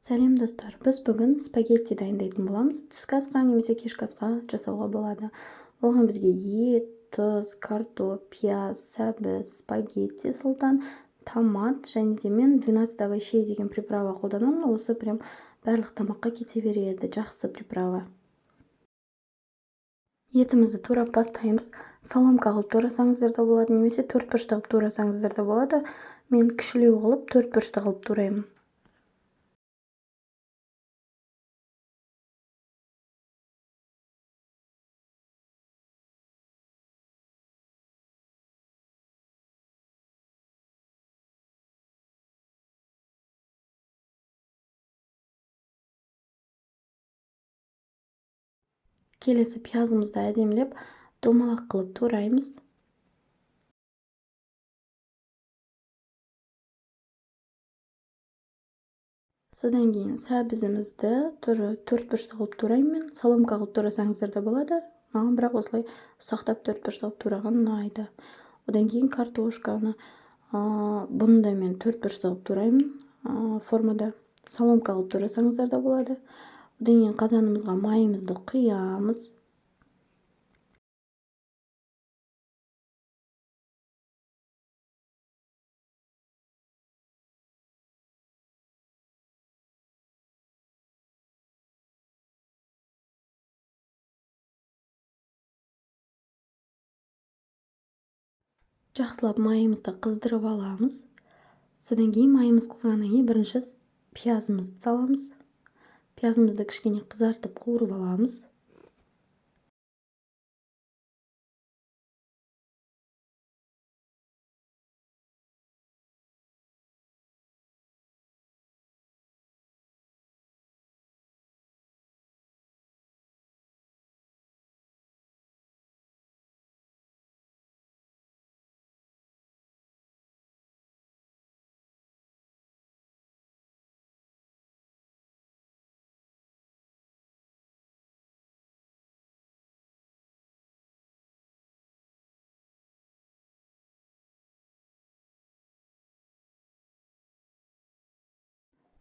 Сәлем достар, біз бүгін спагетти дайындайтын боламыз. Түскі асқа немесе кешкі асқа жасауға болады. Оған бізге ет, тұз, картоп, пияз, сәбіз, спагетти, сұлтан, томат және де мен 12 овощей деген приправа қолданамын. Осы прям барлық тамаққа кете береді, жақсы приправа. Етімізді турап бастаймыз. Соломка қылып турасаңыздар да болады, немесе төртбұрышты қылып турасаңыздар да болады. Мен кішілеу қылып төртбұрышты қылып тураймын. Келесі пиязымызды әдемілеп домалақ қылып тураймыз. Содан кейін сәбізімізді тоже төртбұрышты қылып тураймын мен. Соломка қылып турасаңыздар да болады. Маған бірақ осылай ұсақтап төртбұрышты қылып тураған ұнайды. Одан кейін картошканы, бұны да мен төртбұрышты қылып тураймын формада. Соломка қылып турасаңыздар да болады. Одан кейін қазанымызға майымызды құямыз. Жақсылап майымызды қыздырып аламыз. Содан кейін майымыз қызғаннан кейін бірінші пиязымызды саламыз. Пиязымызды кішкене қызартып қуырып аламыз.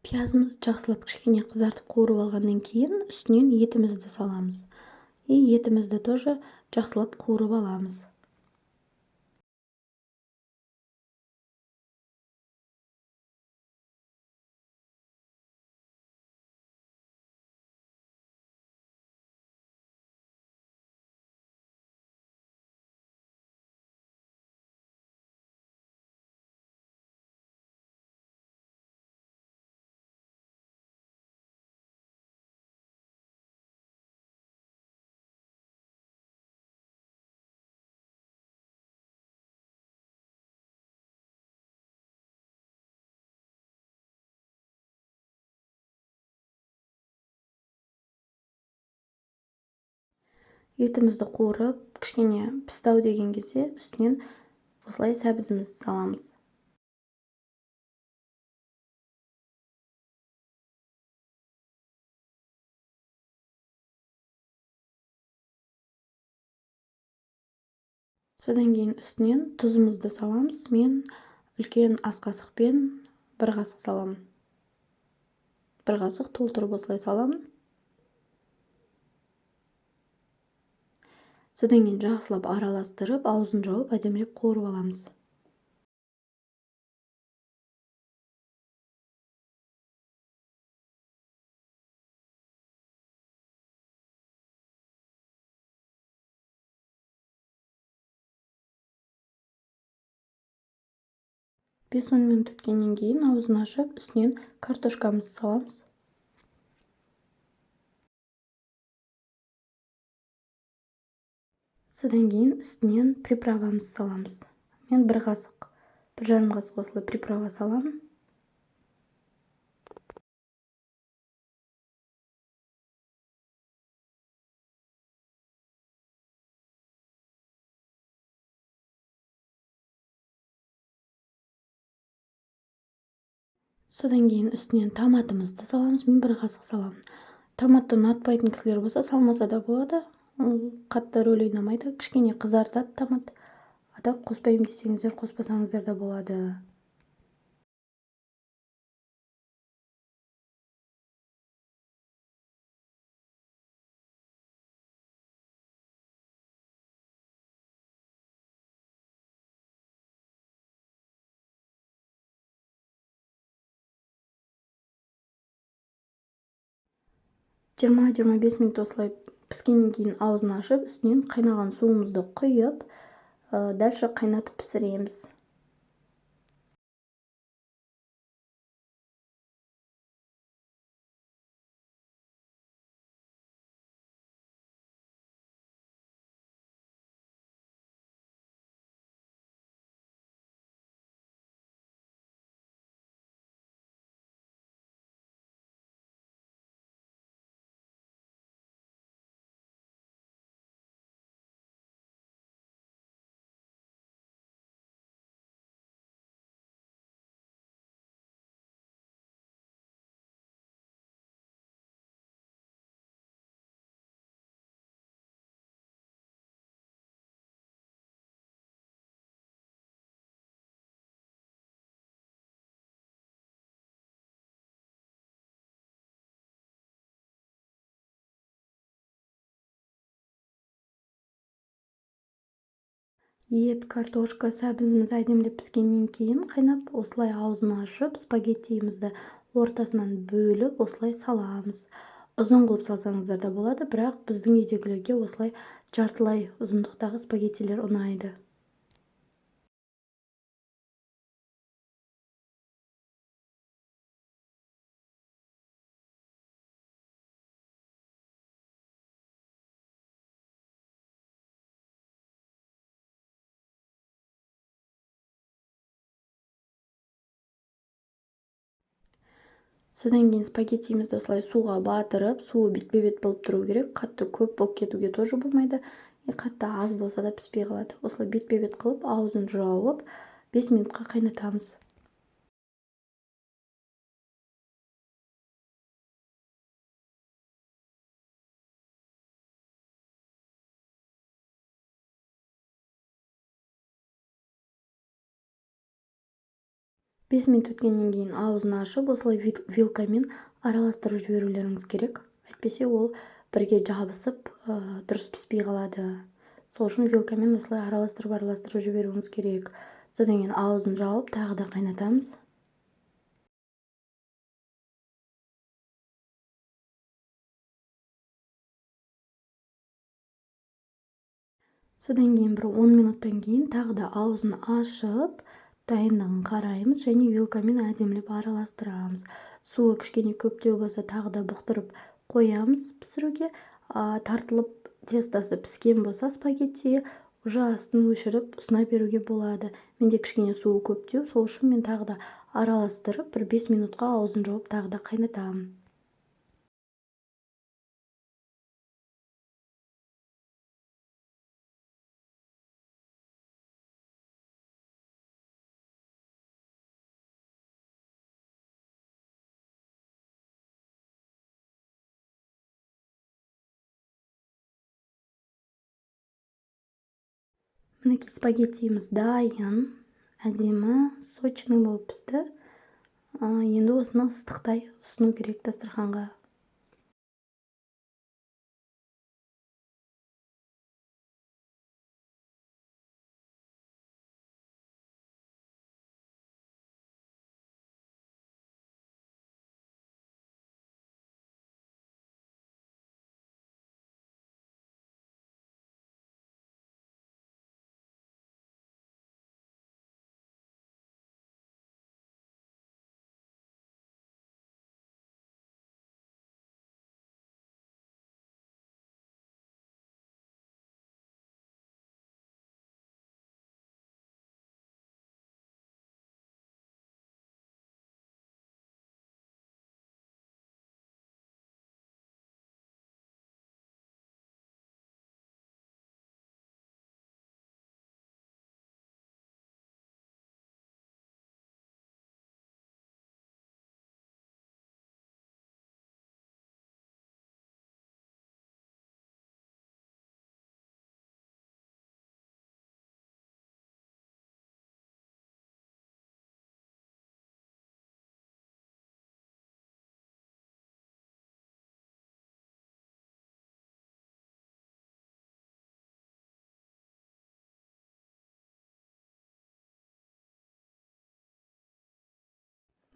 Пиязымызды жақсылап кішкене қызартып қуырып алғаннан кейін үстінен етімізді саламыз. Етімізді тоже жақсылап қуырып аламыз. Етімізді қуырып, кішкене пістау деген кезде үстінен осылай сәбізімізді саламыз. Содан кейін үстінен тұзымызды саламыз. Мен үлкен ас қасықпен бір қасық саламын. Бір қасық толтырып осылай саламын. Содан кейін жақсылап араластырып, аузын жауып, әдемілеп қуырып аламыз. Бес-он минут өткеннен кейін аузын ашып, үстінен картошкамызды саламыз. Содан кейін үстінен приправамызды саламыз. Мен бір қасық, 1,5 қасық осылай приправа саламын. Содан кейін үстінен томатымызды саламыз. Мен бір қасық саламын. Томатты ұнатпайтын кісілер болса, салмаса да болады. Қатты рөл ойнамайды. Кішкене қызартады томат. Ада қоспаймын десеңіздер, қоспасаңыздар да болады. 20-25 минут осылай піскеннен кейін аузын ашып, үстінен қайнаған суымызды құйып, дальше қайнатып пісіреміз. Ет, картошка, сәбізіміз әдемілеп піскеннен кейін қайнап, осылай аузын ашып, спагеттиімізді ортасынан бөліп, осылай саламыз. Ұзын қылып салсаңыздар да болады, бірақ біздің үйдегілерге осылай жартылай ұзындықтағы спагеттилер ұнайды. Содан кейін спагеттиімізді осылай суға батырып, суы бетпе-бет болып тұру керек. Қатты көп болып кетуге тоже болмайды. Қатты аз болса да піспей қалады. Осылай бетпе-бет қылып, аузын жауып, 5 минутқа қайнатамыз. Бес минут өткеннен кейін аузын ашып, осылай вилкамен араластырып жіберулеріңіз керек. Әйтпесе ол бірге жабысып, дұрыс піспей қалады. Сол үшін вилкамен осылай араластырып жіберуіңіз керек. Содан кейін аузын жауып, тағы да қайнатамыз. Содан кейін бір 10 минуттан кейін тағы да аузын ашып, дайындығын қараймыз және вилкамен әдемілеп араластырамыз. Суы кішкене көптеу болса тағы да бұқтырып қоямыз пісіруге. Тартылып тестосы піскен болса спагетти, уже астын өшіріп ұсына беруге болады. Менде кішкене суы көптеу, сол үшін мен тағы да араластырып, бір 5 минутқа аузын жауып тағы да қайнатамын. Мінекей спагеттиіміз дайын, әдемі, сочный болып пісті. Енді осыны ыстықтай ұсыну керек дастарханға.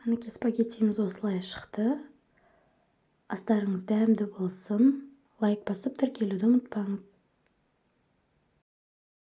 Мінекей спагеттиіміз осылай шықты. астарыңыз дәмді болсын. Лайк басып тіркелуді ұмытпаңыз.